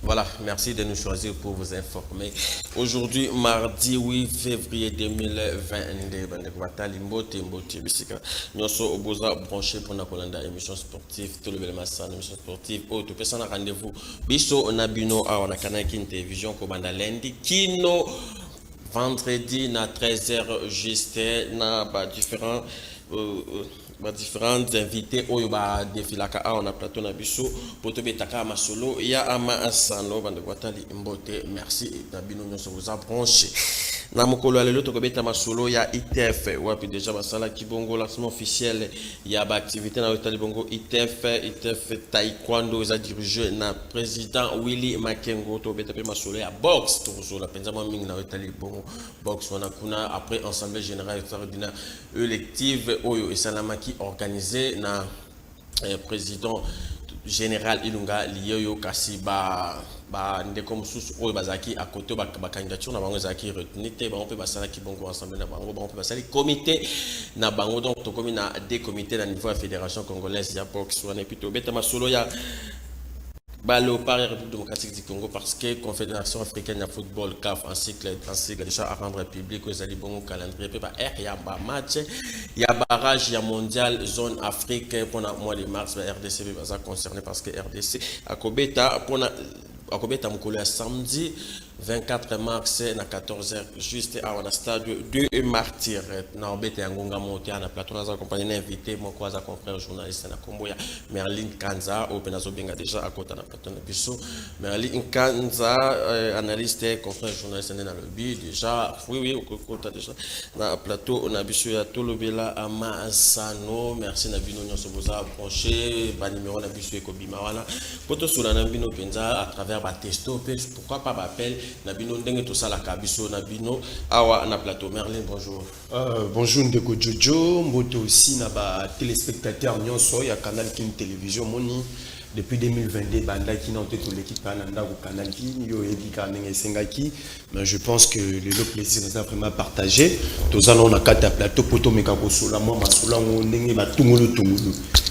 Voilà, merci de nous choisir pour vous informer. Aujourd'hui, mardi 8 février 2022, nous sommes au Boza branché pour la émission sportive, tout le Belmassa, émission sportive. Oh, tout personne a rendez-vous. Biso, on a bino, on a canal télévision, comme on a lundi, kino, vendredi, na 13h, juste, na différents. Différents invités au yoba défilaka on a plateau na biso poto betaka masolo ya ama asano bande kwatali mbote merci na bino nyonso vous a branché na mokolo lelo to kobeta masolo ya ITF wapi déjà basala kibongo lancement officiel ya ba activité na hôtel bongo ITF taekwondo za dirigé na président Willy Makengo to beta pe masolo ya boxe to la penza mingi na hôtel bongo boxe wana kuna après assemblée générale extraordinaire élective oyo esalama qui organisé na président général Ilunga Liyoyo kasi ba ndeko mususu oyo bazaki à côté ba candidature na bango zaki retenu te bango pe basala ki bongo ensemble na bango pe basala comité na bango donc to komi na des comités na niveau de la fédération congolaise ya boxe wana et puis to beta masolo ya Balo par la République démocratique du Congo parce que Confédération africaine de football CAF en cycle déjà à rendre public aux alibons calendrier par R y a match il y a barrage il y a mondial zone Afrique pour le mois de mars RDC va concerné parce que RDC à Kobeta pour à Kobeta mukolo ya samedi 24 mars na 14h juste à un stade 2 martyrs na obete ya ngonga monte na plateau na accompagné invité mon quoi confrère journaliste na Kombo ya Merlin Kanza au penazo benga déjà à côté na plateau na biso Merlin Kanza analyste confrère journaliste na le but déjà oui au côté déjà na plateau na biso ya Tolobela Amasano merci na bino nyonso boza branché ba numéro na biso ekobima wana poto sula na bino penza à travers ba testo pourquoi pas appel Nabino ndenge to sala kabiso Nabino awa na plateau Merlin bonjour. Bonjour Ndeko Jojo, mbote aussi na ba téléspectateurs nyonso ya canal King télévision moni depuis 2022 banda qui n'ont été l'équipe nanda au canal King yo edika ndenge sengaki mais je pense que le plaisir nous a vraiment partagé tous allons na kata plateau poto meka ko sola moi masola ndenge ba tungulu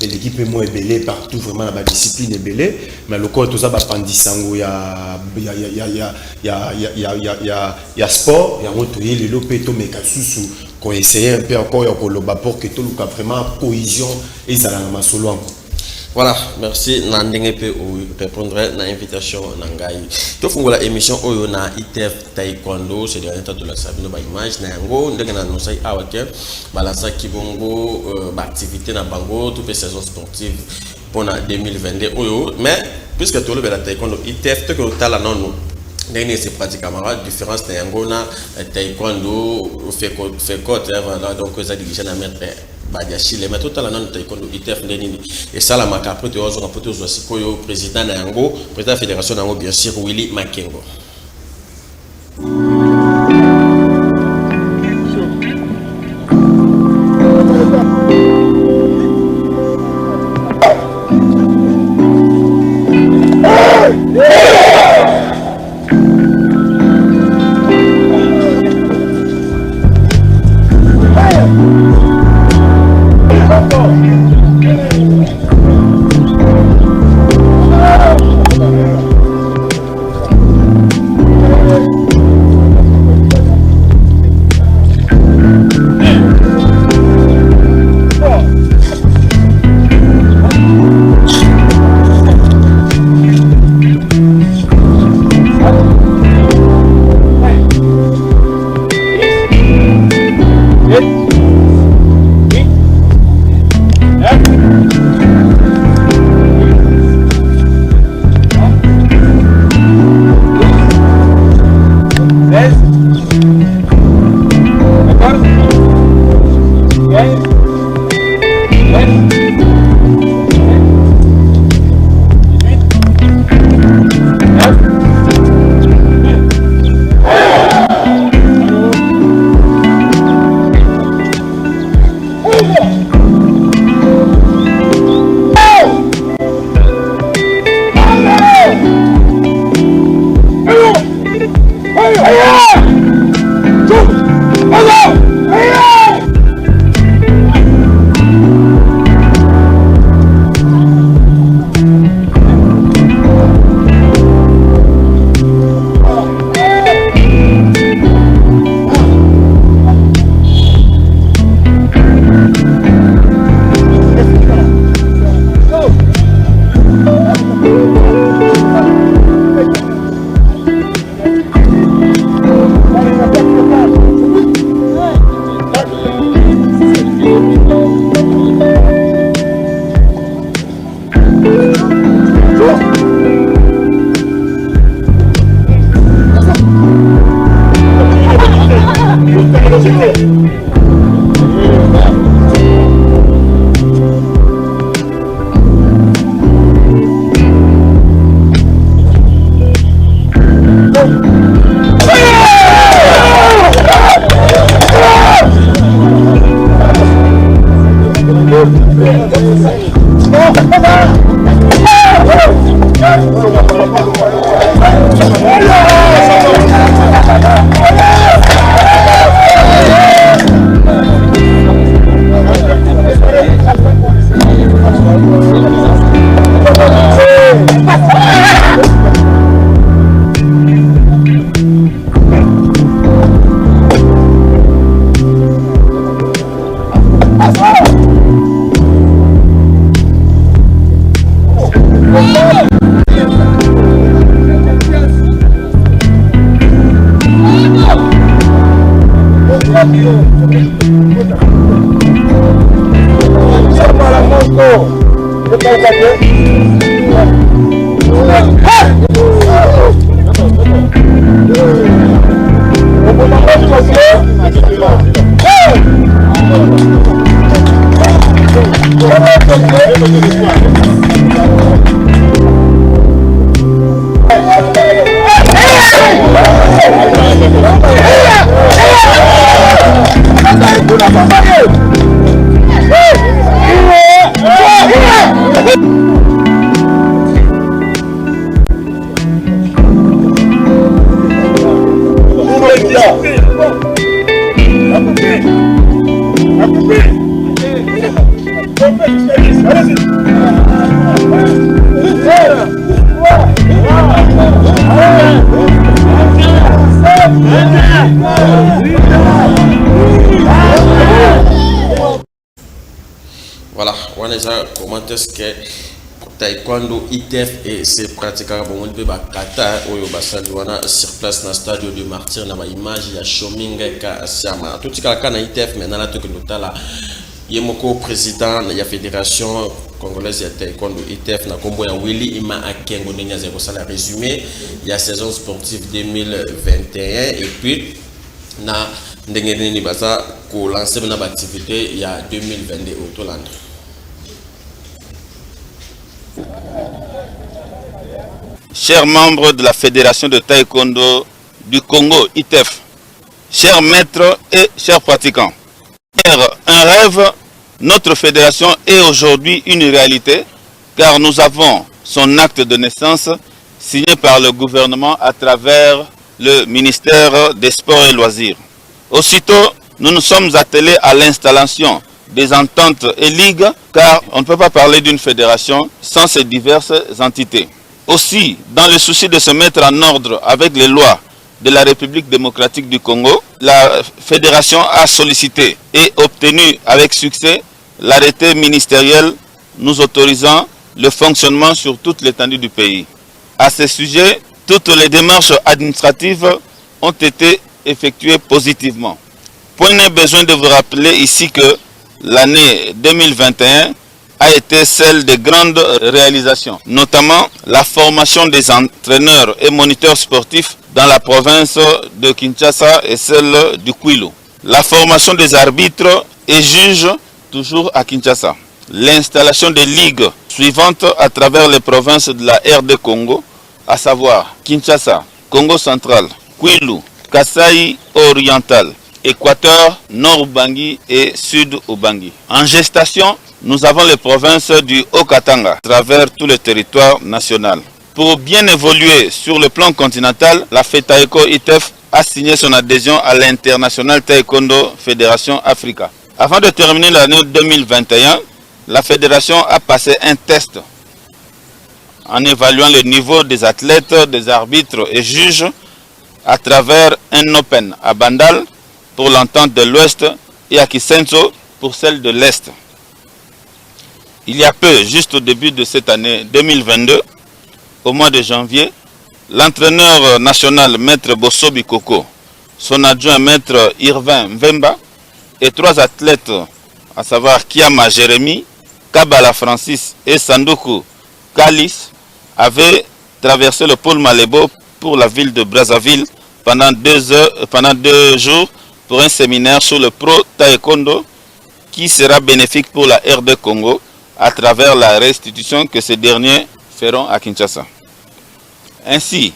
et l'équipe est moins belé partout vraiment la discipline est belé mais le corps tout ça ba pandisango ya sport ya moto yele lo peto meka susu ko essayer un peu encore ya ko loba pour que tout le vraiment cohésion et ça la masolo. Voilà, merci Nandenge pe répondre à l'invitation Nangai. To fungola émission oyo na ITF taekwondo c'est dernier temps de la sabino ba image na yango ndenge na nosai awake balansa kibongo ba activité na bango toute saison sportive pour 2022 oyo mais puisque tout le bela taekwondo ITF to que tala non ndenge c'est pratiquement la différence na yango na taekwondo fait côte voilà donc ça dirige na mettre badia chile mais total non taekwondo ITF ndeni et ça la maka après to zo poto zo sikoyo président na yango président fédération nango bien sûr Willy Makengo. comment est-ce que taekwondo ITF et c'est pratiquement bon on peut bakata oyo basali wana sur place na stade de Martyr na ba image ya Shominga ka Siama tout tika kana ITF maintenant la to que notala yemoko président ya fédération congolaise ya taekwondo ITF na kombo ya Willy Ima Akengo ndenya zeko sala résumé ya saison sportive 2021 et puis na ndenge nini baza ko lancer na ba activité ya 2022 au Tolanda. Chers membres de la Fédération de Taekwondo du Congo, ITF, chers maîtres et chers pratiquants, un rêve, notre fédération est aujourd'hui une réalité car nous avons son acte de naissance signé par le gouvernement à travers le ministère des Sports et Loisirs. Aussitôt, nous nous sommes attelés à l'installation des ententes et ligues car on ne peut pas parler d'une fédération sans ces diverses entités. Aussi, dans le souci de se mettre en ordre avec les lois de la République démocratique du Congo, la fédération a sollicité et obtenu avec succès l'arrêté ministériel nous autorisant le fonctionnement sur toute l'étendue du pays. À ce sujet, toutes les démarches administratives ont été effectuées positivement. Point n'est besoin de vous rappeler ici que l'année 2021 a été celle de grandes réalisations, notamment la formation des entraîneurs et moniteurs sportifs dans la province de Kinshasa et celle du Kwilu. La formation des arbitres et juges toujours à Kinshasa. L'installation des ligues suivantes à travers les provinces de la RD Congo, à savoir Kinshasa, Congo central, Kwilu, Kasai oriental, Équateur, Nord-Ubangi et Sud-Ubangi. En gestation, nous avons les provinces du Haut-Katanga à travers tout le territoire national. Pour bien évoluer sur le plan continental, la FETAECO ITF a signé son adhésion à l'International Taekwondo Fédération Africa. Avant de terminer l'année 2021, la fédération a passé un test en évaluant le niveau des athlètes, des arbitres et juges à travers un Open à Bandal pour l'entente de l'Ouest et à Kisenso pour celle de l'Est. Il y a peu, juste au début de cette année 2022, au mois de janvier, l'entraîneur national Maître Bosso Bikoko, son adjoint Maître Irvin Mvemba et 3 athlètes, à savoir Kiama Jérémy, Kabala Francis et Sandoku Kalis, avaient traversé le pôle Malébo pour la ville de Brazzaville pendant 2 jours pour un séminaire sur le Pro Taekwondo qui sera bénéfique pour la RD Congo à travers la restitution que ces derniers feront à Kinshasa. Ainsi,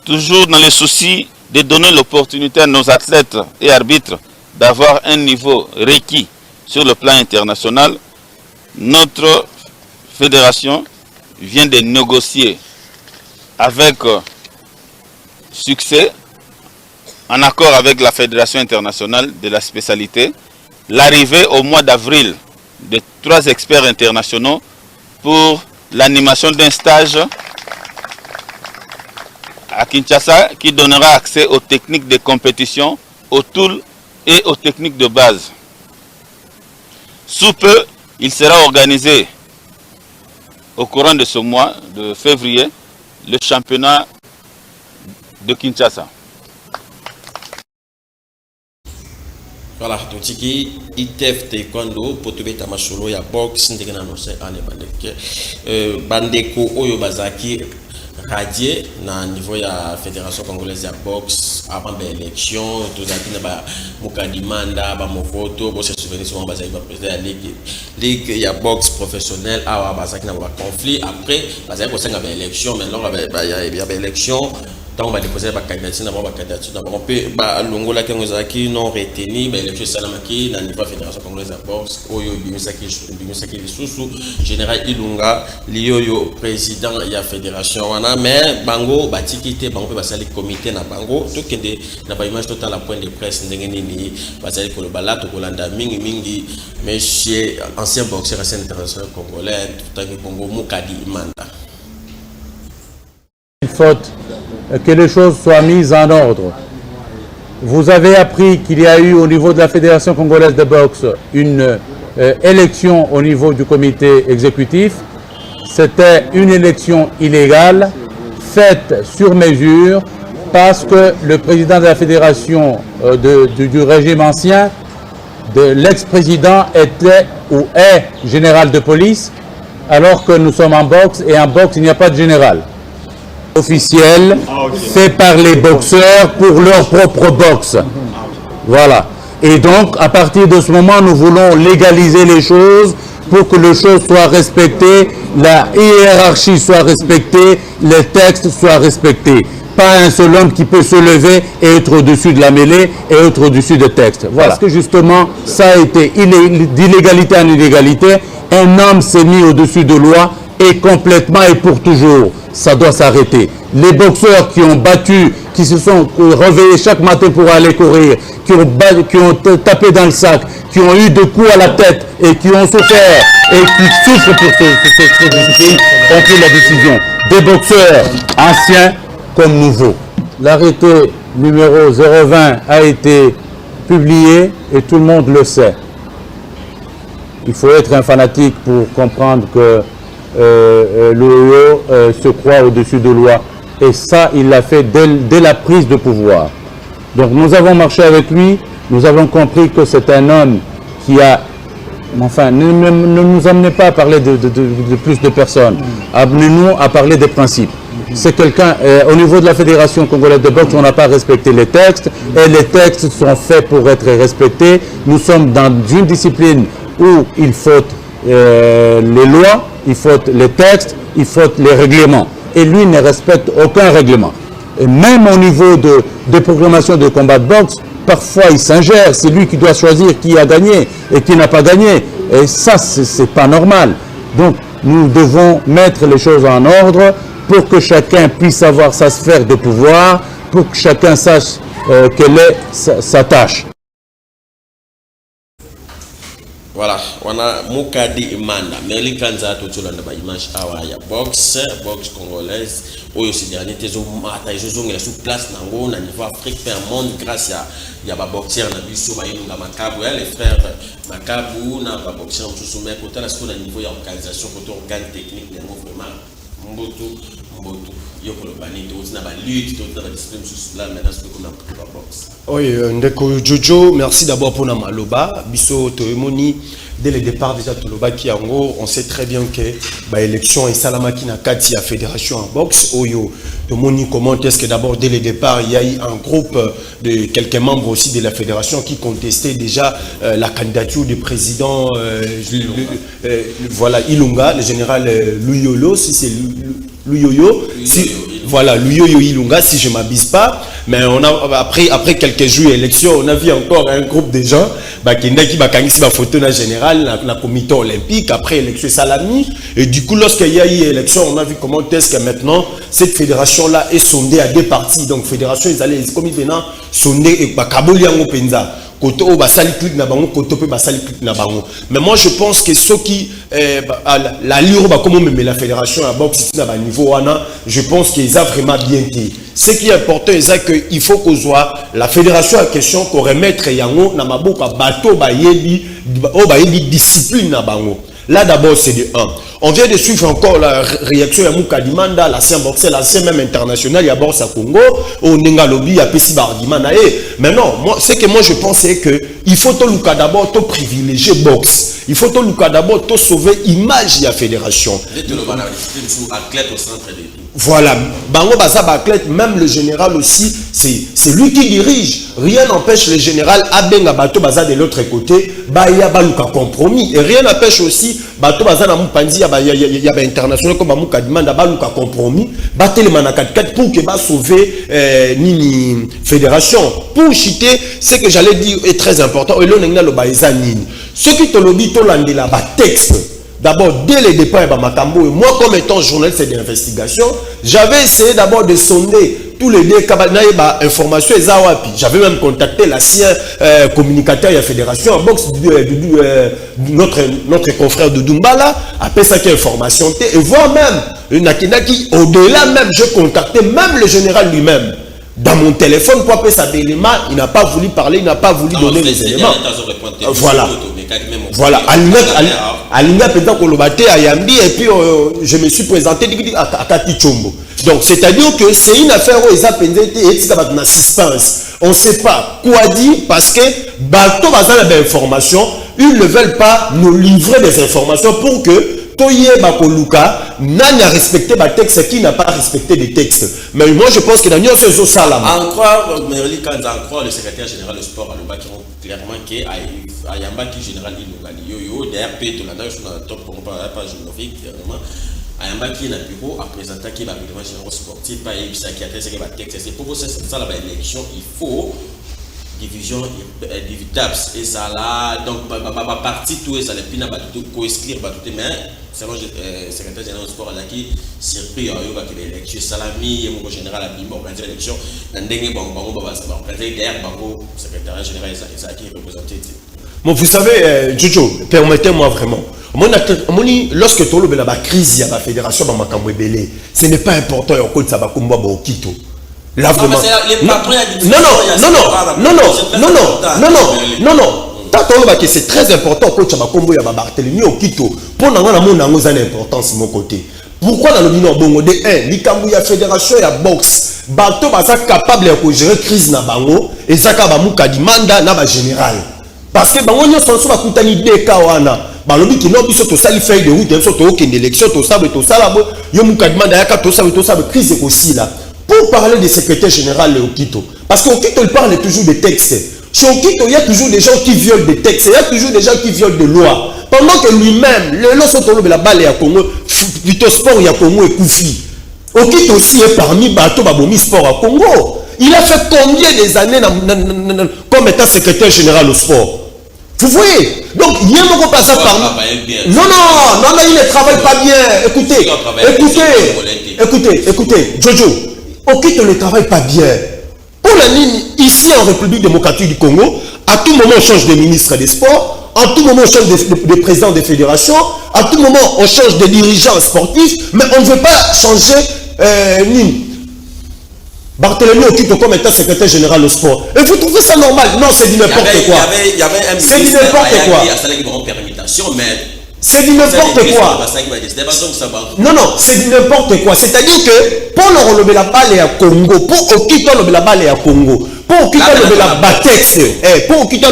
toujours dans le souci de donner l'opportunité à nos athlètes et arbitres d'avoir un niveau requis sur le plan international, notre fédération vient de négocier avec succès, en accord avec la Fédération internationale de la spécialité, l'arrivée au mois d'avril de 3 experts internationaux pour l'animation d'un stage à Kinshasa qui donnera accès aux techniques de compétition, aux tools et aux techniques de base. Sous peu, il sera organisé au courant de ce mois de février le championnat de Kinshasa. Voilà, donc tiki ITF taekwondo potobeta masolo ya box ndengena no se ane bandeko oyo bazaki radié na niveau ya fédération congolaise ya boxe avant l'élection tout ça na ba mukadimanda ba movoto bo se souvenir souvent bazaki ba président ya ligue ya boxe professionnel awa bazaki na ba conflit après bazaki ko senga ba élection mais là ba élection tant va déposer ba candidature na ba pe ba longola kengo zaki non retenu ba élection salamaki na niveau fédération congolaise ya boxe oyo bimisaki lisusu général Ilunga lioyo président ya fédération wana mais bango batiki te bango pe basali comité na bango to kende na ba image total à point de presse ndenge nini basali ko bala to kolanda mingi monsieur ancien boxeur international congolais tout à Congo Mukadi Imanda. Il faut que les choses soient mises en ordre. Vous avez appris qu'il y a eu au niveau de la Fédération congolaise de boxe une élection au niveau du comité exécutif. C'était une élection illégale, faite sur mesure, parce que le président de la fédération du régime ancien, l'ex-président était ou est général de police, alors que nous sommes en boxe, et en boxe, il n'y a pas de général. Officiel, fait par les boxeurs pour leur propre boxe. Voilà. Et donc, à partir de ce moment, nous voulons légaliser les choses pour que les choses soient respectées, la hiérarchie soit respectée, les textes soient respectés. Pas un seul homme qui peut se lever et être au-dessus de la mêlée et être au-dessus des textes. Voilà. Parce que justement, ça a été d'illégalité en illégalité. Un homme s'est mis au-dessus de loi et complètement et pour toujours. Ça doit s'arrêter. Les boxeurs qui ont battu, qui se sont réveillés chaque matin pour aller courir, qui ont tapé dans le sac, qui ont eu des coups à la tête et qui ont souffert et qui souffrent pour cette discipline, ont pris la décision. Des boxeurs anciens comme nouveaux. L'arrêté numéro 020 a été publié et tout le monde le sait. Il faut être un fanatique pour comprendre que l'OIO se croit au-dessus de loi. Et ça, il l'a fait dès la prise de pouvoir. Donc nous avons marché avec lui, nous avons compris que c'est un homme qui a... Enfin, ne nous amenez pas à parler de plus de personnes. Amenez-nous à parler des principes. C'est quelqu'un, au niveau de la Fédération congolaise de boxe, on n'a pas respecté les textes, et les textes sont faits pour être respectés. Nous sommes dans une discipline où il faut les lois, il faut les textes, il faut les règlements. Et lui ne respecte aucun règlement. Et même au niveau de programmation de combat de boxe, parfois il s'ingère, c'est lui qui doit choisir qui a gagné et qui n'a pas gagné. Et ça, c'est pas normal. Donc, nous devons mettre les choses en ordre pour que chacun puisse avoir sa sphère de pouvoir, pour que chacun sache quelle est sa tâche. Voilà, on a Mukadi Imanda, Meli Kanza Totolanda ba image awa ya boxe congolaise, oyo si dernier tezo mata ezozongela sous place nango na niveau Afrique et monde grâce ya ba boxeur na biso ba yinga makabu ya les frères makabu na ba boxeur msusu mais côté la sur niveau ya organisation côté organe technique nango vraiment mboto yoko le bani to na ba lutte to na ba discipline sous là maintenant ce que on a pour la boxe. Oui, Ndeko Jojo, merci d'abord pour la maloba. Biso Toemoni, dès le départ déjà Toloba qui en gros, on sait très bien que l'élection et Salamaki na kati la fédération en boxe. Oyo, Tomoni commente est-ce que d'abord dès le départ il y a eu un groupe de quelques membres aussi de la fédération qui contestaient déjà la candidature du président voilà Ilunga, le général Luyolo, si c'est Luyoyo, si voilà Luyoyo Ilunga si je m'abuse pas. Mais on a après quelques jours d'élection, on a vu encore un groupe de gens qui ont ma photo général dans le comité olympique après l'élection Salami. Et du coup, lorsqu'il y a eu l'élection, on a vu comment est-ce que maintenant cette fédération-là est sondée à deux parties. Donc, fédération, ils allaient comme ils venaient sonder et Kaboliango Penza. Mais moi je pense que ceux qui la lure comme la fédération à boxe à niveau je pense qu'ils ont vraiment bien dit. Ce qui est important c'est qu'il faut qu'on soit la fédération en question qu'on remette yango na maboka bateau bayebi discipline na bango. Là d'abord c'est de 1. On vient de suivre encore la réaction de Moukadimanda, l'ancien boxeur, l'ancien même international, il y a Borsa Congo, au Nengalobi, il y a Pessi Bardimana. Mais non, ce que moi je pense c'est qu'il faut tout le d'abord tout privilégier boxe. Il faut tout le d'abord tout sauver l'image de la fédération. Voilà, Bango Baza Baklet, même le général aussi, c'est lui qui dirige. Rien n'empêche le général Abenga Bato Baza de l'autre côté, Baya Baluka compromis. Et rien n'empêche aussi Bato Baza na Moupanzi, il y a international comme Bamouka demande à Baluka compromis, Baté le Manakat pour que va sauver Nini Fédération. Pour chiter, ce que j'allais dire est très important. Et là, on a le Baïza Nini. Ce qui te lobby, tu l'as dit là, texte. D'abord, dès le départ, et moi, comme étant journaliste d'investigation, j'avais essayé d'abord de sonder tous les deux informations. J'avais même contacté l'ancien communicateur de la fédération en boxe, notre confrère de Doumbala, après ça, qui information. Et voire même, au-delà même, j'ai contacté même le général lui-même. dans mon téléphone pour appeler ça d'éléments, il n'a pas voulu parler, il n'a pas voulu donner les éléments. Voilà. Voilà. Alinga peut-être qu'on l'a battu à Yambi et puis je me suis présenté à Kati Chombo. Donc c'est-à-dire que c'est une affaire où ils appellent et c'est un suspense. On ne sait pas quoi dire parce que bateau bazan des informations, ils ne veulent pas nous livrer des informations pour que Toye Bakoluka n'a respecté le texte qui n'a pas respecté les textes. Mais moi je pense que dans l'Union c'est ça là. Encore, Merli Kanza, le secrétaire général du sport à l'Oba qui ont clairement que Ayamba qui général Yo d'ailleurs Péto là sur la top pour pas géographique clairement Ayamba qui est dans le bureau à présenter qui va règlement général sportif pas et ça qui a testé que texte c'est pour ça la élection il faut division dividable et ça là donc ma partie tout et ça les pina ba tout co-exclure ba tout mais selon secrétaire général du sport là qui surpris yo ba que l'élection salami et mon général a bimbo organiser l'élection ndenge bango ba organiser derrière bango secrétaire général ça qui représenté. Bon, vous savez, Jojo, permettez-moi vraiment. Lorsque tu as la crise de la fédération, ce n'est pas important que ça va combattre au Quito. Là, vraiment. Non. C'est très important que tu vas Barthélemy au Quito. Pour nous, on a une importance de mon côté. Pourquoi dans le bilan bongo de 1, l'Ikambouya fédération et boxe, bateau est capable de gérer la crise na bango et ça va mouka demanda na ba général. Parce que bango nyo sanso ba kutani deka wana. Balobi ki no biso to sali feuille de route so to okende élection to sala bo yo mouka demanda yaka to sala crise aussi là. Pour parler des secrétaires général au Quito parce qu'au Quito il parle toujours des textes. Chez Quito il y a toujours des gens qui violent des textes, il y a toujours des gens qui violent des lois. Pendant que lui-même, le lorsqu'on la balle à Congo, Vito Sport y a Congo et Koufi. Okit aussi est parmi Bato Babomi Sport à Congo. Il a fait combien des années comme étant secrétaire général au sport? Vous voyez? Donc, il y a un pas ça parmi. Non, il ne travaille pas bien. Écoutez, Jojo, Okit ne travaille pas bien. Pour la ligne, ici en République démocratique du Congo, à tout moment on change de ministre des Sports. À tout moment, on change de président des fédérations. À tout moment, on change de dirigeants sportifs. Mais on ne veut pas changer Barthélemy occupe comme étant secrétaire général au sport. Et vous trouvez ça normal? Non, c'est du n'importe quoi. C'est du n'importe quoi. C'est du n'importe quoi. Non, c'est du n'importe quoi. C'est-à-dire que pour le relever la balle à Congo, pour occuper la balle à Congo, pour occuper la batex, pour occuper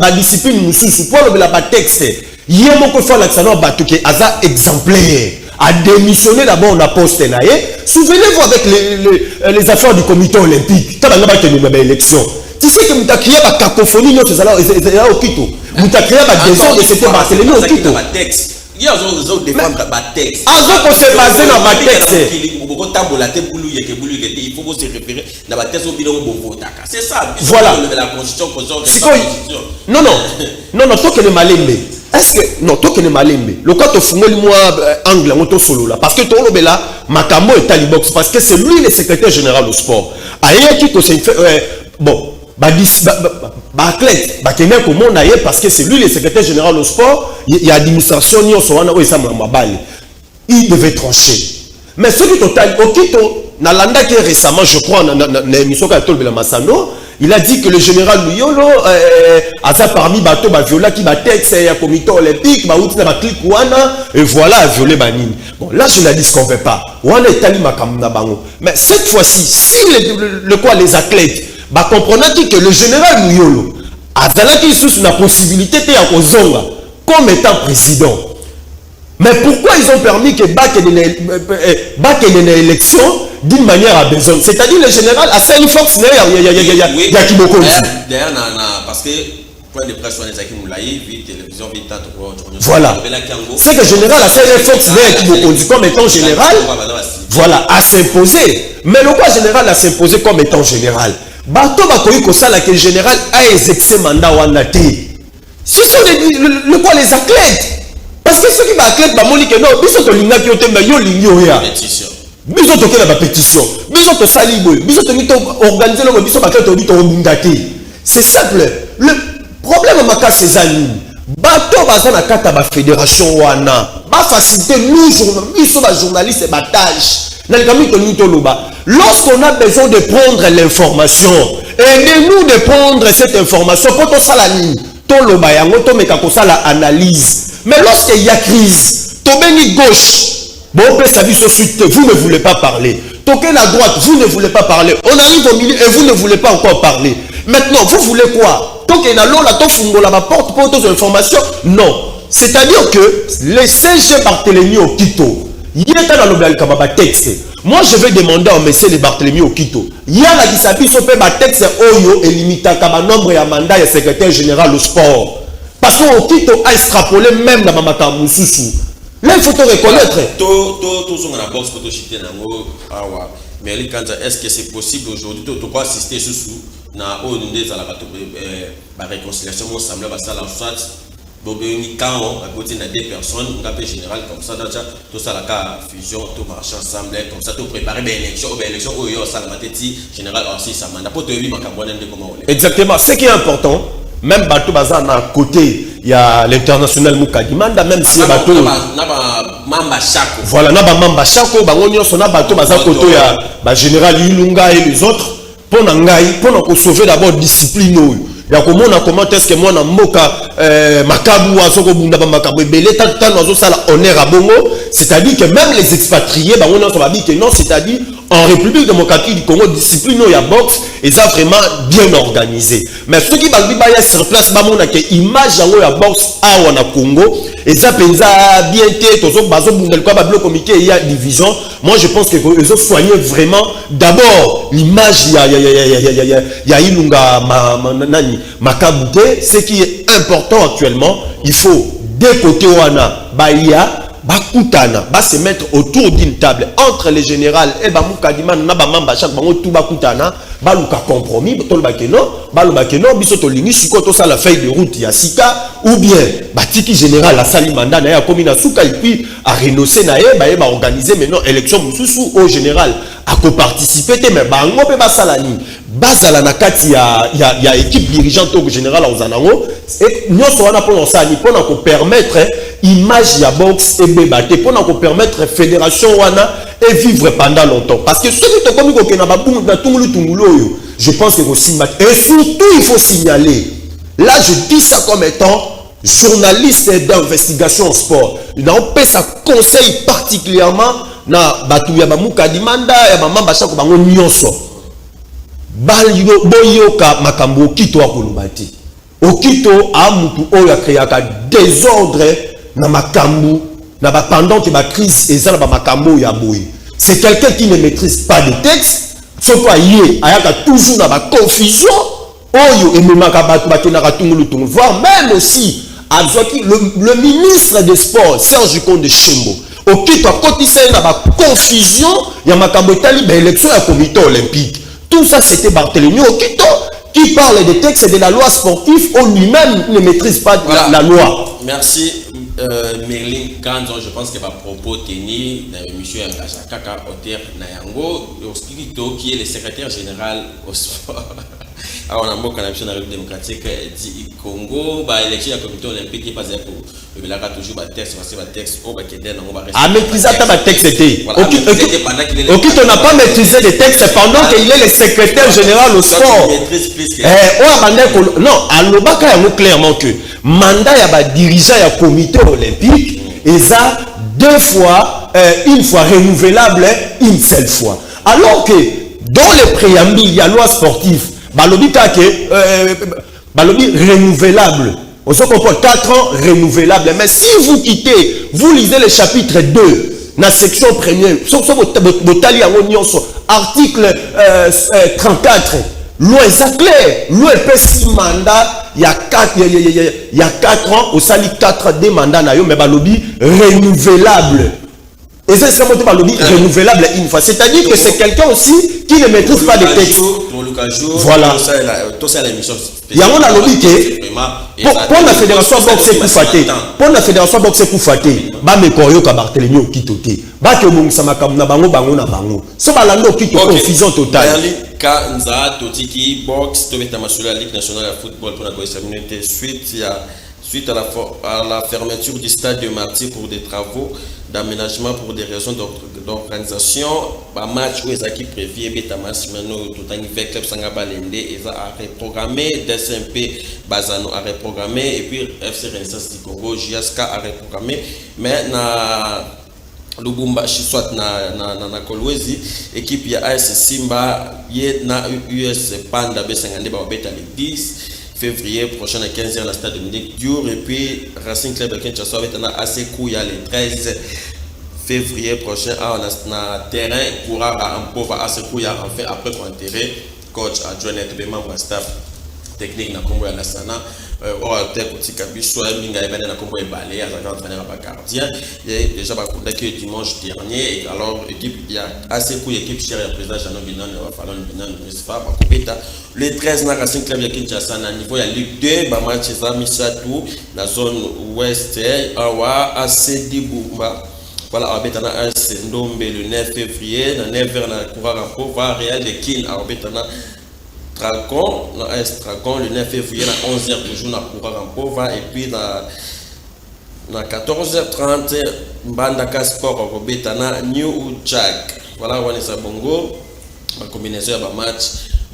la discipline mususu, pour le batex, il y a beaucoup de fois là que ça n'a pas tout qui est exemplaire. A démissionné d'abord on a posté naïe. Souvenez-vous avec les affaires du comité olympique. Quand on a tenu une élection. Tu sais que nous avons créé la cacophonie, nous avons au Quito. Nous avons créé la désordre et c'était Barthélemy au Quito. Il y a des défendre la texte. Avant qu'on se base dans la texte. Il faut se référer dans la texte au bilan de c'est ça. Voilà. La constitution. Non, toi qui es malembe. Est-ce que non, toi qui es malembe. Le cas de fumeli moi angle moto solo là parce que toi le là Makambo est talibox parce que c'est lui le secrétaire général au sport. Aïe qui se fait bon. Athlète, parce que c'est lui le secrétaire général au sport, il y a l'administration, il devait trancher. Mais ce qui est total, Nalanda qui est récemment, je crois, dans l'émission de Massano, il a dit que le général Luyolo a parmi Bato Viola qui va texte, il y a un comité olympique, et voilà, a violé Banine. Bon, là, je ne dis qu'on ne fait pas. Mais cette fois-ci, si les athlètes, comprenez que le général Mouyolo a sous la possibilité de comme étant président. Mais pourquoi ils ont permis que Bak ait une élection d'une manière à besoin? C'est-à-dire le général a fait une force il y a qui beaucoup. D'ailleurs, parce que point de presse, télévision, voilà. C'est que le général a fait une force comme étant général. Voilà, à s'imposer. Mais le quoi général a s'imposé comme étant général. Bato bakoyi kosala que le général a exercé mandat wanati. Ce sont les athlètes. Parce que ceux qui athlètes bamoni que non, biso to linga ki otemba yo lingi ya. Biso to kela ba pétition. Biso to salibo, biso to mito organiser le biso ba to bito ngati. C'est simple. Le problème maka Césani. Bato baza na kata ba fédération wana. Ba faciliter nous journalistes ba journalistes ba tâche. Lorsqu'on a besoin de prendre l'information, aidez-nous de prendre cette information pour tout ça la ligne. Toloba yango to meka ko sala analyse. Mais lorsqu'il y a crise, tobeni gauche, bon ça suite, vous ne voulez pas parler. Token à droite, vous ne voulez pas parler. On arrive au milieu et vous ne voulez pas encore parler. Maintenant, vous voulez quoi? Token à l'eau, la tofungo la porte pour toutes les informations? Non. C'est-à-dire que les CG Barthélemy au Quito, il y a dans le texte. Moi, je vais demander au monsieur de Barthélemy au Quito. Il y a la qui s'appelle texte Oyo et limite à nombre et à mandat et secrétaire général au sport. Parce qu'au Quito a extrapolé même dans Mamaka Moussoussou. Là, il faut te reconnaître. Tout sur la boxe pour te chiter mais est-ce que c'est possible aujourd'hui de quoi assister sous na haut de la réconciliation semble à ça la soit quand à côté de deux personnes on appelle général comme ça tout ça la fusion tout marche ensemble comme ça tout préparer l'élection où il y a ça la général aussi ça m'a pas de vie ma comment exactement ce qui est important même bateau bazar à côté il y a l'international Moukadimanda même si bateau mamba chako voilà na ba mamba chako bango nyonso na bateau bazar côté ya ba général Ilunga et les autres pour nous sauver d'abord discipline ya komona comment est-ce que moi na moka makabu azoko bunda ba makabu belé tant ozo sala honneur à bongo c'est-à-dire que même les expatriés bango nyonso ba bi que non c'est-à-dire en République démocratique du Congo discipline ya boxe et ça vraiment bien organisé mais ceux qui balbi ba ya sur place ba mona que image yango ya boxe awa na Congo et ça penza bien té tozo bazo bunda kwa ba bloc comité il y a division moi je pense que ils ont soigné vraiment d'abord l'image ya Ilunga nani Makabouté, ce qui est important actuellement, il faut des côtés wana Bahia bakutana ba se mettre autour d'une table entre les générales et ba Moukadimanda na ba mamba chaque bango tout bakutana ba luka compromis to ba keno biso to lingi siko to ça la feuille de route ya sika ou bien batiki général la sali mandat na ya komina suka et puis a renoncer na ba organiser maintenant élection mususu au général a ko participer mais bango pe ba salani bazala na kati ya équipe dirigeante au général ozanango et nyonso wana pour ça ni pour nous permettre image ya boxe et bébaté pour nous permettre fédération wana et vivre pendant longtemps parce que ceux qui te comme ko na babungu na tungulu tungulo je pense que aussi et surtout il faut signaler là je dis ça comme étant journaliste d'investigation en sport il a fait ça conseil particulièrement na batu ya ba Moukadimanda ya ba mamba chako bango nyonso boyoka makambo okito akolobati okito amutu oyo akreaka désordre na makambo na ba pendant que ba crise eza na ba makambo ya boye c'est quelqu'un qui ne maîtrise pas le texte surtout aye ayaka toujours na ba confusion oyo ememaka bato bakenaka tungulu tungu voire même aussi azwaki le ministre des sports Serge Konde Chimbo okito akotisa na ba confusion ya makambo etali ba élection ya comité olympique. Tout ça, c'était Barthélemy Okito qui parle des textes de la loi sportive. On lui-même ne maîtrise pas voilà. la loi. Merci, Merlin Kanzo. Je pense que va propos tenir monsieur Kaka Oter Nayango, qui est le secrétaire général au sport. Alors, on a beaucoup de la République démocratique du Congo, l'élection du comité olympique qui passe pour le toujours un texte, un texte, on va maîtriser un texte. On n'a pas maîtrisé les textes pendant qu'il est le secrétaire général au sport. Non, à l'Obaka, il y a clairement que mandat y a dirigeant du comité olympique et ça deux fois, une fois renouvelable, une seule fois. Alors que dans le préambule, il y a loi sportive. Balobi renouvelable. On se comprend 4 ans renouvelable. Mais si vous quittez, vous lisez le chapitre 2, la section première, article 34, loi est clair. Loi est mandat, il y a 4 ans, au sali 4 des mandats, mais balobi renouvelable. Et c'est ce qu'on renouvelable une fois. C'est-à-dire que c'est quelqu'un aussi qui ne maîtrise pas les textes. Voilà. Il y a un lobby pour la fédération boxe Koufaté. Pour la fédération boxe Koufaté, ba me koyo ka Barthélemy Okitoté. Ba ke bongisa makambo na bango na bango. So ba lando okito confusion totale. Kanza totiki boxe to beta masula Ligue nationale de football pour la suite à la fermeture du stade de Marty pour des travaux d'aménagement pour des raisons d'organisation. Le match où ils ont prévu Betamas Mano tout en hiver club Sangabalende ils ont reprogrammé, DSMP Bazano a reprogrammé et puis FC Renaissance du Congo JSK a reprogrammé. Mais na Lubumbashi soit na Kolwezi équipe ya AS Simba yé na US Panda B50 ba beta le 10 février prochain à 15h la stade Dominique Diour et puis Racing Club de Kinshasa va être na AC Kouya le 13 février prochain on a na terrain Kourara en pauvre AC Kouya enfin après qu'on enterré coach adjoint et membre staff technique na Congo ya Lassana orateur kotika biso minga ebana na Congo ebalé azaka entraîneur ba gardien et déjà ba condamné dimanche dernier et alors équipe ya assez coup équipe chère président Jean Binan va falloir Binan n'est pas ba kopeta le 13 na Racing Club ya Kinshasa na niveau ya Ligue 2 ba match za misatu na zone ouest awa AC Dibumba voilà abetana AS Ndombe le 9 février na 9h na Kourara Pova Real de Kin abetana Dragon, Dragon le 9 février à 11h toujours na Kourara Pova et puis na 14h30 Mbandaka Sport Robetana New Jack. Voilà on est à Bongo la combinaison de match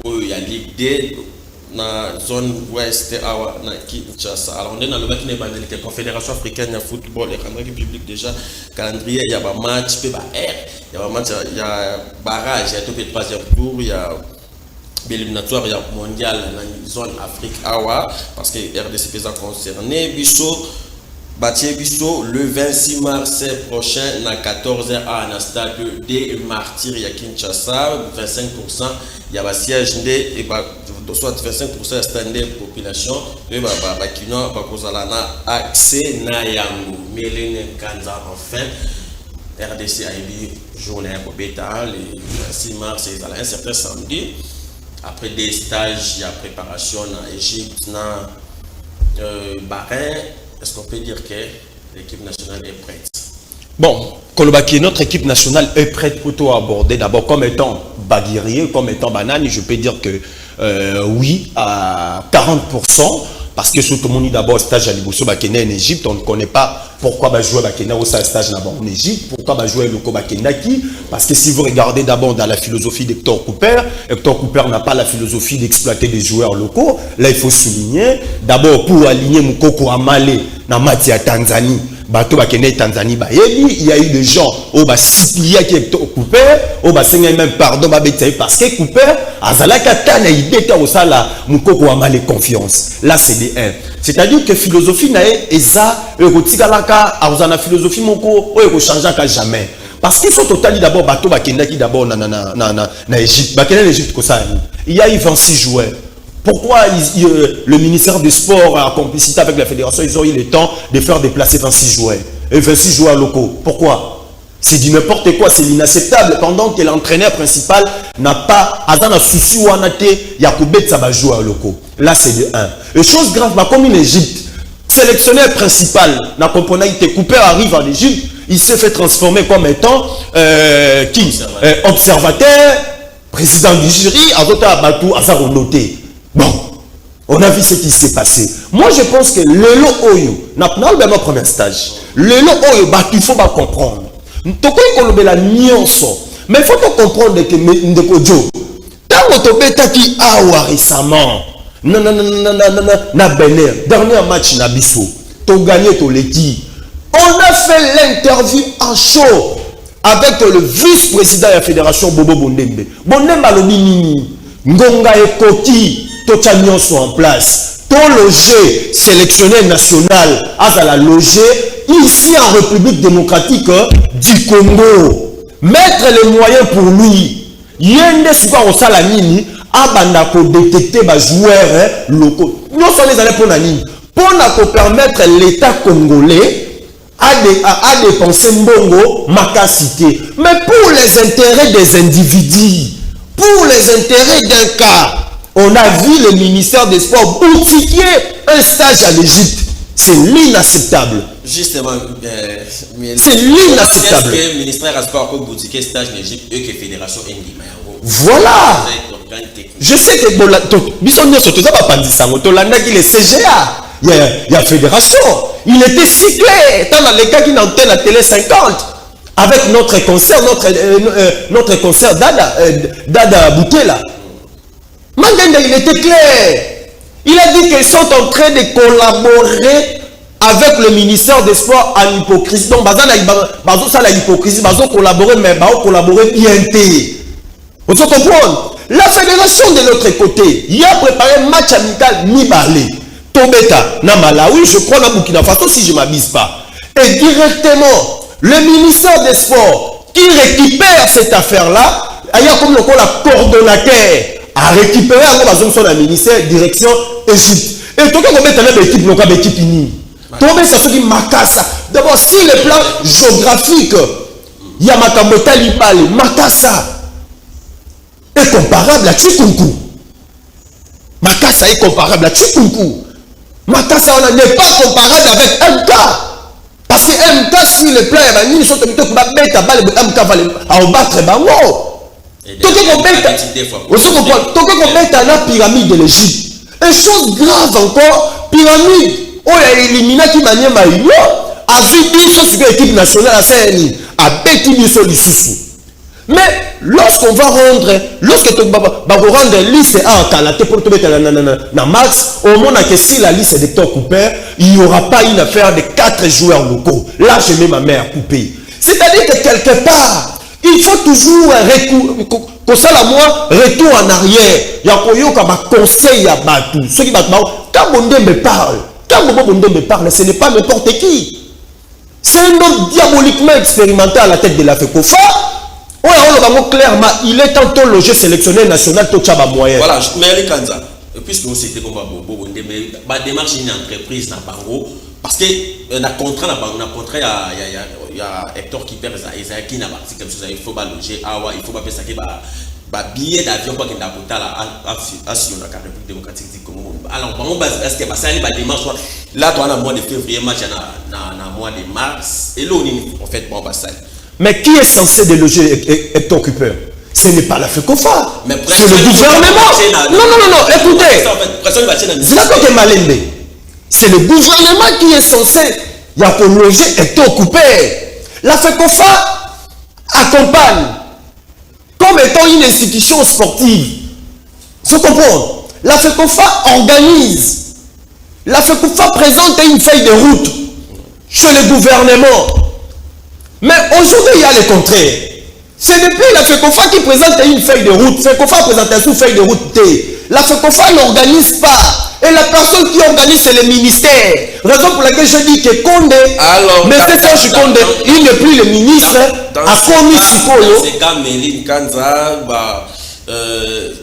où il y a Ligue 2 na zone ouest awa na Kinshasa. Alors on est dans le bac de la Confédération africaine de football et calendrier public déjà calendrier il y a ba match pe ba R il y a ba match il y a barrage il y a tout le troisième tour il y a l'éliminatoire mondial dans la zone Afrique Awa parce que RDC est concerné Bisso Batié Bisso le 26 mars prochain à 14h à la stade des Martyrs à Kinshasa 25% il y a un siège et soit 25% de stade de population et bakino bakozalana accès na yango Mélène Kanza enfin RDC a eu journée pour bêta le 26 mars c'est un certain samedi. Après des stages, il y a préparation en Égypte, en Bahreïn. Est-ce qu'on peut dire que l'équipe nationale est prête? Bon, Kolobaki, notre équipe nationale est prête pour tout aborder. D'abord, comme étant baguirier, comme étant banane, je peux dire que oui, à 40%. Parce que tout le monde d'abord stage à Liboso Bakena en Égypte, on ne connaît pas pourquoi jouer Bakena au stage là-bas en Égypte, pourquoi jouer le Bakena qui. Parce que si vous regardez d'abord dans la philosophie d'Hector Cooper n'a pas la philosophie d'exploiter des joueurs locaux. Là, il faut souligner, d'abord pour aligner Moukoko Amale dans Matia Tanzanie. Bato Bakena Tanzanie il y a eu des gens au Basilia qui Hector Cooper au Basenga même pardon parce que Cooper azalaka tana ideta au sala Moukoko Amale confiance. Là c'est des 1. C'est-à-dire que philosophie nae eza erotikalaka azana philosophie moko o changera jamais. Parce qu'il faut totalement d'abord bato Bakena qui d'abord na Égypte. Bakena l'Égypte comme ça. Il y a eu 26 joueurs. Pourquoi le ministère des Sports, en complicité avec la fédération, ils ont eu le temps de faire déplacer 26 joueurs et 26 joueurs locaux? Pourquoi? C'est du n'importe quoi, c'est l'inacceptable. Pendant que l'entraîneur principal n'a pas, un souci ou un athée, il y a que des joueurs locaux. Là, c'est de 1. Et chose grave, comme en Égypte, sélectionneur principal, n'a compris que Cooper arrive en Égypte, il s'est fait transformer comme étant observateur, président du jury, à d'autres Batou, à noté. Bon, on a vu ce qui s'est passé. Moi, je pense que le lot Oyo, n'a pas le premier stage. Le lot Oyo, il faut pas comprendre. La mais il faut comprendre que Ndeko tant que tu as récemment, dernier match na biso, tu as gagné ton leki. On a fait l'interview en show avec le vice-président de la fédération Bobo Bondembe. Bondembe alobi nini, Ngonga et Koti. Tout sont en place. Tout logé, sélectionneur national, à la loger ici en République démocratique du Congo. Mettre les moyens pour lui. Yende Souka au Salamini, abanda pour détecter les joueurs locaux. Nous sommes les années pour Nani. Pour permettre l'État congolais à dépenser Mbongo, Makasité. Mais pour les intérêts des individus, pour les intérêts d'un cas, on a vu le ministère des Sports boutiquier un stage à l'Égypte. C'est l'inacceptable. Justement, c'est l'inacceptable. Est-ce que le ministère des Sports peut boutiquier stage en Égypte et que la fédération Ndima? Voilà. Je sais que le CGA, il y a fédération. Il était cyclé. Dans les cas qui n'ont la télé 50. avec notre concert, notre concert Dada Boutela. Mandanda, il était clair. Il a dit qu'ils sont en train de collaborer avec le ministère des Sports en hypocrisie. Donc, ça la hypocrisie, collaborer, mais collaborer bien. Vous comprenez? La fédération de l'autre côté, il a préparé un match amical Nibale, Tobeta, na Malawi, je crois, na Burkina Faso, si je ne m'abuse pas. Et directement, le ministère des Sports qui récupère cette affaire-là, il y a comme la coordonnateur à récupérer un ministère direction Égypte. Et tout le monde met une équipe locale, équipe unie. Tout le monde ça se dit Makassa. D'abord, si le plan géographique, il y a Makambota Lipale, Makassa est comparable à Tchikunku. Makassa est comparable à Tchikunku. Makassa n'est pas comparable avec MK. Parce que MK, si le plan est venu, ils sont habitués à MK va battre Bango. Tout le monde met la pyramide de l'Égypte. Et chose grave encore, pyramide, on a éliminé qui manière Maïlo, a vu sur l'équipe nationale à CNI, a bêti sur les sous. Mais lorsqu'on va rendre, lorsque tu vas rendre liste à Kalaté pour te mettre dans max, au moment que si la liste est d'Hector Cooper, il n'y aura pas une affaire de 4 joueurs locaux. Là, je mets ma mère coupée. C'est-à-dire que quelque part, il faut toujours retour en arrière. Il y a un conseil à Batou. Ceux qui quand Bondé me parle, ce n'est pas n'importe qui. C'est un homme diaboliquement expérimenté à la tête de la FECOFA. Clairement, il est tantôt logé sélectionné national, tout ça moyen. Voilà, mais les Kanza, puisque nous c'était comme Bondé, mais la démarche d'une entreprise dans Bango, parce que on a contrat il y a Hector qui perd Isaac qui n'a pas c'est comme ça, il faut pas loger il faut pas faire ça qui va billet d'avion quoi qu'il n'a pas là à Sion la République démocratique du Congo. Alors on base est-ce que ça va démarche là toi en mois de février match dans mois de mars et là on fait bon ça. Mais qui est censé déloger Hector Cooper? Ce n'est pas la FECOFA, c'est le gouvernement. Non, écoutez. C'est le gouvernement qui est censé loger Hector Cooper. La FECOFA accompagne comme étant une institution sportive. Vous comprenez? La FECOFA organise. La FECOFA présente une feuille de route chez le gouvernement. Mais aujourd'hui, il y a le contraire. C'est depuis la FECOFA qui présente une feuille de route. FECOFA présente une feuille de route T. La FECOFA n'organise pas. Et la personne qui organise, c'est le ministère. Raison pour laquelle je dis que Condé, mais c'est Serge Condé, il n'est plus le ministre. À Commis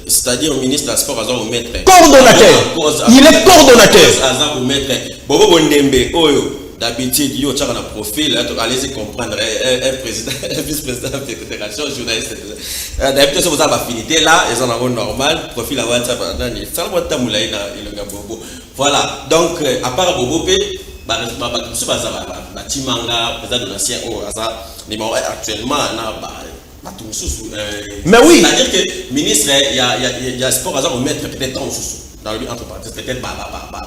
c'est-à-dire le ministre de la Sport, coordonnateur. Il est coordonnateur. D'habitude, il y a un profil, allez-y comprendre, un président, un vice-président de la fédération, journaliste. D'habitude, vous avez affinité là, ils ont un rôle normal, profil à WhatsApp, voilà, donc, à part Bobo, actuellement, mais oui, c'est-à-dire que le ministre, il y a sport à mettre peut-être en sous. Dans le entre parenthèses, peut-être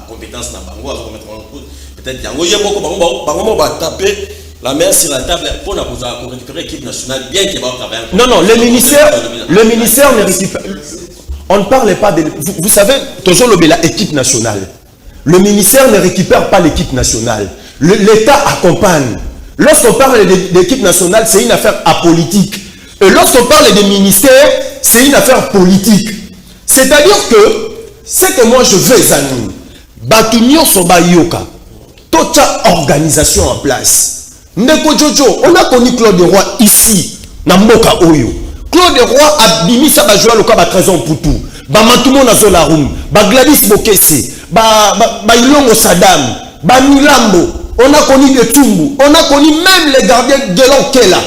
compétence dans Bango, peut-être il y a beaucoup va taper la main sur la table pour récupérer l'équipe nationale, bien qu'il va travailler. Non, le ministère ne récupère. On ne parle pas de. Vous savez, toujours l'équipe nationale. Le ministère ne récupère pas l'équipe nationale. L'État accompagne. Lorsqu'on parle d'équipe nationale, c'est une affaire apolitique. Et lorsqu'on parle des ministères, c'est une affaire politique. C'est-à-dire que ce que moi je veux, Zanou, Batunio Soba Yoka, toute organisation en place. Ndeko Jojo, on a connu Claude Roy ici, na Mboka Oyo. Claude Roy a bimi sa ba jouer loka ba trésor Poutou, ba Mantumo na Solarum, ba Gladys Bokesse, ba Ilongo Saddam, ba Milambo, on a connu de Tumbu, on a connu même les gardiens de l'Onkela.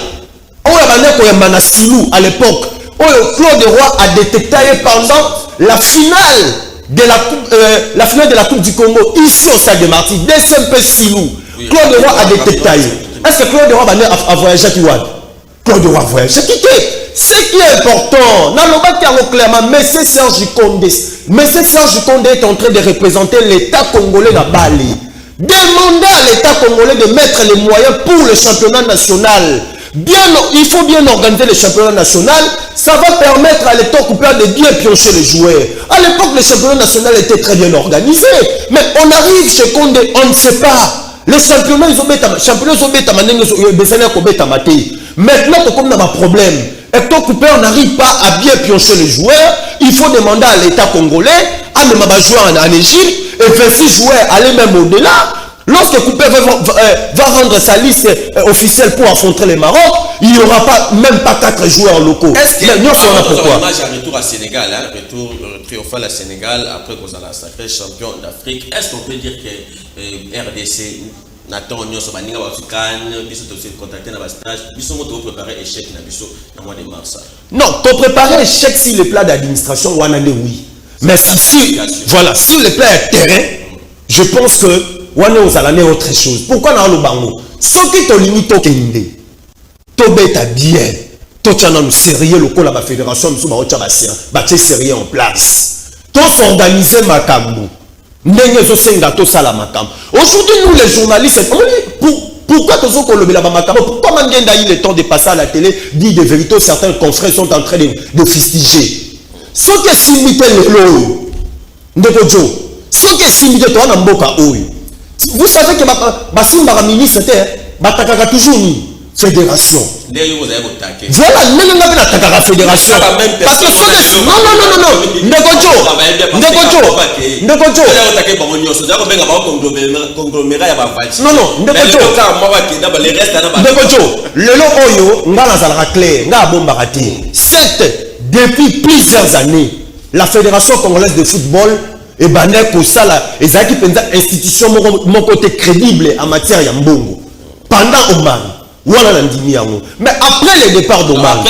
On a connu Manasilou à l'époque. Claude Roy a détecté pendant la finale de la Coupe du Congo ici au Stade de Martyrs, DSMP Silou. Claude Roy a détecté. Est-ce que Claude Roy a voyagé à Kiwad? Claude Roy a voyagé. Ce qui est important, clairement, M. Serge Condé est en train de représenter l'État congolais à Bali. Demandez à l'État congolais de mettre les moyens pour le championnat national. il faut bien organiser les championnats nationaux. Ça va permettre à l'État coupé de bien piocher les joueurs. À l'époque, les championnats nationaux étaient très bien organisés. Mais on arrive chez Condé, on ne sait pas. Les championnats, ils ont bêta, maintenant, comme on a un problème, Hector Coupé, on n'arrive pas à bien piocher les joueurs. Il faut demander à l'État congolais, à ne jouer en Égypte, et 26 joueurs aller même au-delà. Lorsque Coupé va rendre sa liste officielle pour affronter le Maroc, il n'y aura même pas 4 joueurs locaux. Est-ce qu'il y a un match à retour à Sénégal, hein? Retour triomphal à Sénégal, après qu'on a sacré champion d'Afrique? Est-ce qu'on peut dire que RDC Nathan Nyonso Baninga Wasukan, Bisso aussi contacté dans le stage, Bisso moto préparé échec dans Bisso dans le mois de mars? Non, tu préparé échec si le plat d'administration ou oui. Mais si le plat est terrain, je pense que vous allez autre chose. Pourquoi dans le bango? Ce qui te limite au Kende, tu bêta bien, tu as sérieux le la fédération, tu as sérieux en place. Tu as organisé ma cambo. Aujourd'hui, nous les journalistes, pourquoi pourquoi Mangenda a eu le temps de passer à la télé, dit de vérité, certains confrères sont en train de fustiger. Ce qui est simité ce qui est simité, vous savez que ma ministre était toujours fédération. Voilà, la fédération. Parce que depuis plusieurs années, la Fédération congolaise de football et les institutions mon côté crédible en matière de mbongo. Pendant Oman. Mais après le départ d'Omar,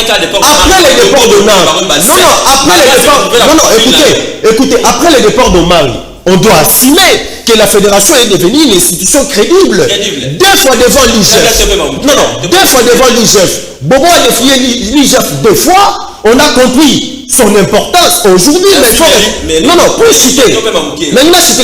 écoutez, après le départ d'Omar, on doit assumer que la fédération est devenue une institution crédible. Deux fois devant l'IGF. Deux fois devant l'IGF. Bobo a défié l'IGF 2 fois. On a compris son importance aujourd'hui. Pour citer. Maintenant, je suis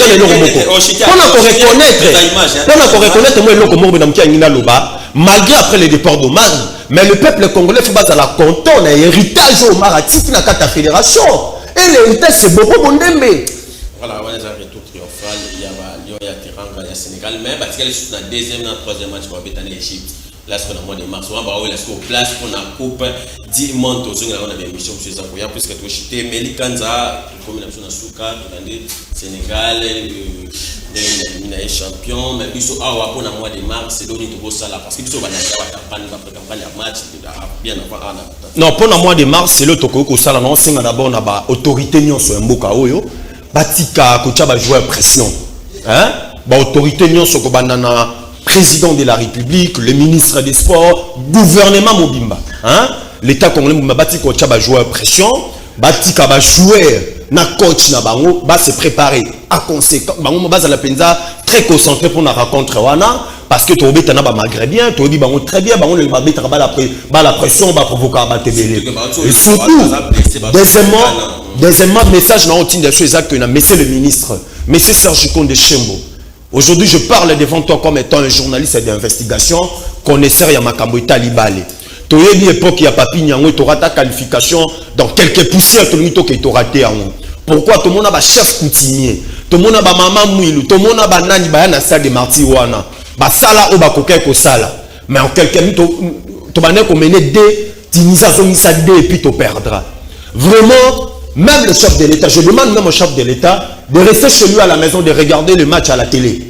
malgré après le départ d'Omar, mais le peuple congolais faut battre la content, on a héritage Omar à titre de la fédération. Et l'héritage c'est beaucoup Bondembe. Voilà, on a un retour triomphal, il y a Lyon, il y a Teranga, il y a Sénégal, mais parce qu'elle est dans le deuxième, dans le troisième match pour habiter en Égypte. Là, c'est le mois de mars. On va voir où place pour la coupe 10 montes aux on a des émissions sur ça. Puisque tu as chuté, Melikanza, comme il a besoin de Souka, Sénégal, il est champion, mais puis pour le mois de mars, c'est donné tout ça là. Parce que tu vas campagne match, bien avant. Non, pour le mois de mars, c'est le Toko Kosala, non, c'est d'abord la autorité Nyon sur un Mboka Oyo, Batika, Kochaba joueur pression. Hein? Autorité Nyon sur Kobanana. Président de la République, le ministre des Sports, gouvernement Mobimba. Hein? L'État congolais va jouer pression, va jouer na coach na bango, va se préparer à conséquence. Bango va la penza très concentré pour la rencontre wana parce que tu as ba maghrébien, tu dis bango très bien, bango le mettre la pression va provoquer ba tébélé. Et surtout, deuxièmement message na otine des choses exactes na monsieur le ministre, monsieur Serge Konde Chembo. Aujourd'hui, je parle devant toi comme étant un journaliste d'investigation, connaisseur de Makambo Talibale. Tu as une époque, il y a Papi Nyango, tu auras ta qualification dans quelques poussières, tu as raté. Pourquoi tout le monde a un chef coutumier, tout le monde a un maman mouilou, tout le monde a un nani, un salle de Martiwana, sala ou bakoke ko sala. Mais en quelques minutes, tu vas mener des Tunisiens, et puis tu perdras. Vraiment. Même le chef de l'État, je demande même au chef de l'État de rester chez lui à la maison, de regarder le match à la télé.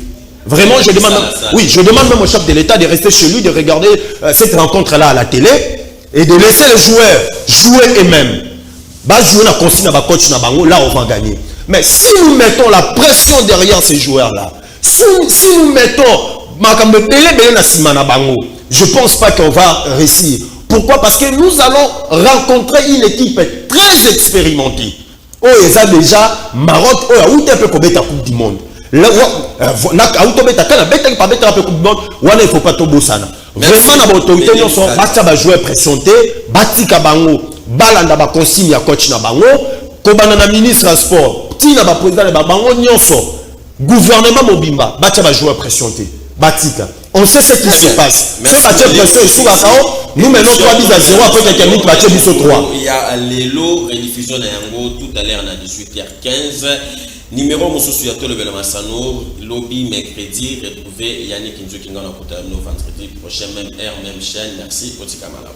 Vraiment, je demande même au chef de l'État de rester chez lui, de regarder cette rencontre-là à la télé et de laisser les joueurs jouer eux-mêmes. Jouer la consigne à coach là, on va gagner. Mais si nous mettons la pression derrière ces joueurs-là, si nous mettons je ne pense pas qu'on va réussir. Pourquoi? Parce que nous allons rencontrer une équipe très expérimentée. Oh, ils ont déjà Maroc, oh, où tu peux la Coupe du Monde. Là, il ne faut pas tomber ça. Vraiment, l'autorité, nous sommes joueurs pressiontés, Batika Bango, Balanda ba consigne à coach na Bango, Kobana ministre des Sports, Tina ba président de Bango, Nyonso, gouvernement Mobimba, Batia ba joueurs pressiontés, Batika. On sait ce qui se passe. Ce match pression est sous Kakao. Nous menons 3-0 après quelques minutes, match est 3. Il y a les lots, rediffusion de Yango tout à l'heure à 18h15. Numéro Moussou Yato le Belamassano, lobby mercredi, retrouvez Yannick Njoki Ngana Koutano vendredi prochain, même heure, même chaîne. Merci, Oti Kamala.